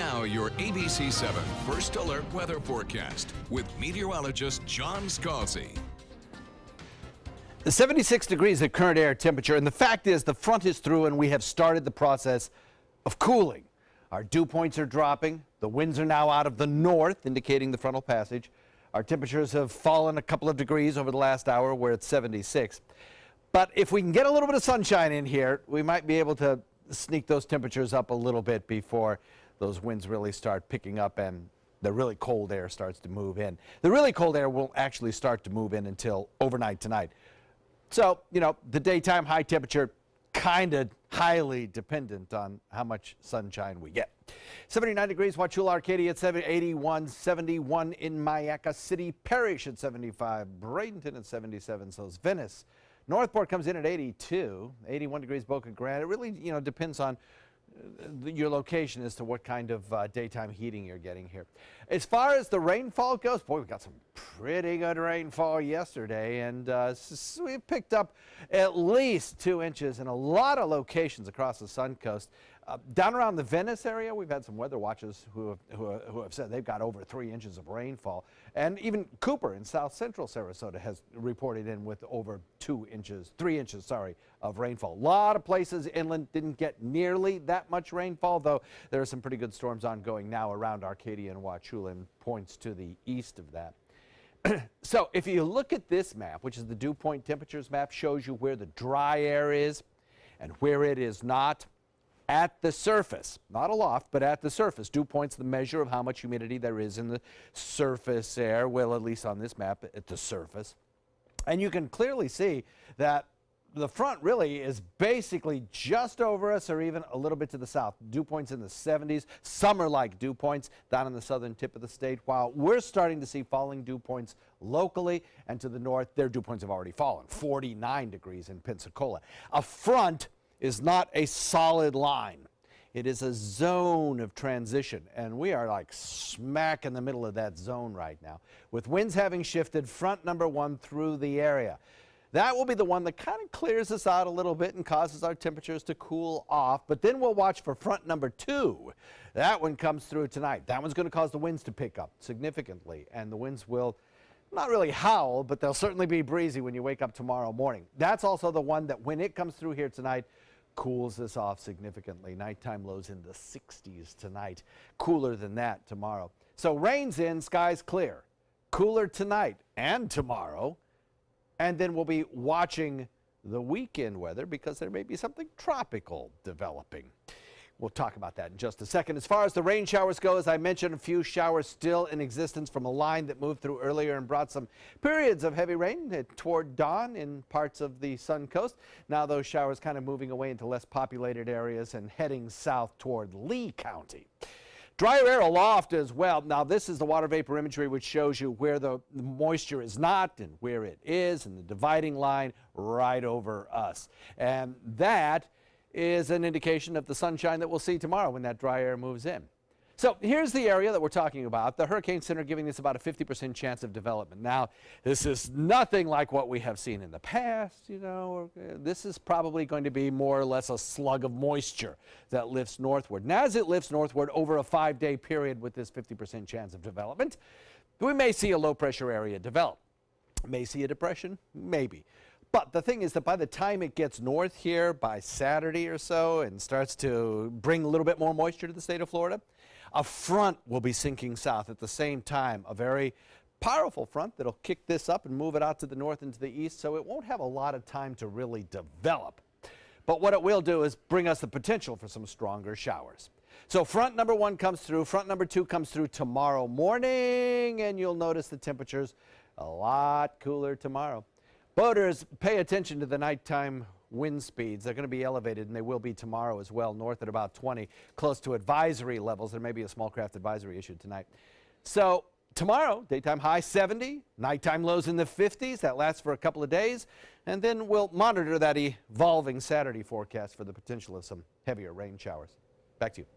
Now your ABC 7 First Alert Weather Forecast with meteorologist John Scalzi. 76 degrees at current air temperature, and the fact is the front is through and we have started the process of cooling. Our dew points are dropping. The winds are now out of the north, indicating the frontal passage. Our temperatures have fallen a couple of degrees over the last hour. We're at 76. But if we can get a little bit of sunshine in here, we might be able to sneak those temperatures up a little bit before those winds really start picking up and the really cold air starts to move in. The really cold air won't actually start to move in until overnight tonight. So, you know, the daytime high temperature kind of highly dependent on how much sunshine we get. 79 degrees, Wauchula, Arcadia at 81, 71 in Myakka City Parish at 75, Bradenton at 77, so is Venice. Northport comes in at 82, 81 degrees Boca Grande. It really, you know, depends on your location as to what kind of daytime heating you're getting here. As far as the rainfall goes, boy, we got some pretty good rainfall yesterday, and we've picked up at least 2 inches in a lot of locations across the Suncoast. Down around the Venice area, we've had some weather watchers who have said they've got over 3 inches of rainfall. And even Cooper in south central Sarasota has reported in with over 3 inches, of rainfall. A lot of places inland didn't get nearly that much rainfall, though there are some pretty good storms ongoing now around Arcadia and Wauchula and points to the east of that. So if you look at this map, which is the dew point temperatures map, shows you where the dry air is and where it is not. At the surface, not aloft, but at the surface. Dew point's the measure of how much humidity there is in the surface air, well, at least on this map, at the surface. And you can clearly see that the front really is basically just over us or even a little bit to the south. Dew points in the 70s, summer-like dew points down in the southern tip of the state, while we're starting to see falling dew points locally, and to the north, their dew points have already fallen, 49 degrees in Pensacola. A front is not a solid line. It is a zone of transition, and we are like smack in the middle of that zone right now, with winds having shifted front number 1 through the area. That will be the one that kind of clears us out a little bit and causes our temperatures to cool off, but then we'll watch for front number 2. That one comes through tonight. That one's going to cause the winds to pick up significantly, and the winds will not really howl, but they'll certainly be breezy when you wake up tomorrow morning. That's also the one that, when it comes through here tonight, cools us off significantly. Nighttime lows in the 60s tonight. Cooler than that tomorrow. So rain's in, skies clear. Cooler tonight and tomorrow. And then we'll be watching the weekend weather because there may be something tropical developing. We'll talk about that in just a second. As far as the rain showers go, as I mentioned, a few showers still in existence from a line that moved through earlier and brought some periods of heavy rain toward dawn in parts of the Suncoast. Now those showers kind of moving away into less populated areas and heading south toward Lee County. Drier air aloft as well. Now this is the water vapor imagery, which shows you where the moisture is not and where it is, and the dividing line right over us. And that is an indication of the sunshine that we'll see tomorrow when that dry air moves in. So here's the area that we're talking about. The Hurricane Center giving us about a 50% chance of development. Now, this is nothing like what we have seen in the past, you know. This is probably going to be more or less a slug of moisture that lifts northward. And as it lifts northward over a 5-day period with this 50% chance of development, we may see a low-pressure area develop. May see a depression, maybe. But the thing is that by the time it gets north here by Saturday or so and starts to bring a little bit more moisture to the state of Florida, a front will be sinking south at the same time, a very powerful front that'll kick this up and move it out to the north and to the east, so it won't have a lot of time to really develop. But what it will do is bring us the potential for some stronger showers. So front number 1 comes through, front number 2 comes through tomorrow morning, and you'll notice the temperatures a lot cooler tomorrow. Boaters, pay attention to the nighttime wind speeds. They're going to be elevated, and they will be tomorrow as well, north at about 20, close to advisory levels. There may be a small craft advisory issued tonight. So tomorrow, daytime high 70, nighttime lows in the 50s. That lasts for a couple of days, and then we'll monitor that evolving Saturday forecast for the potential of some heavier rain showers. Back to you.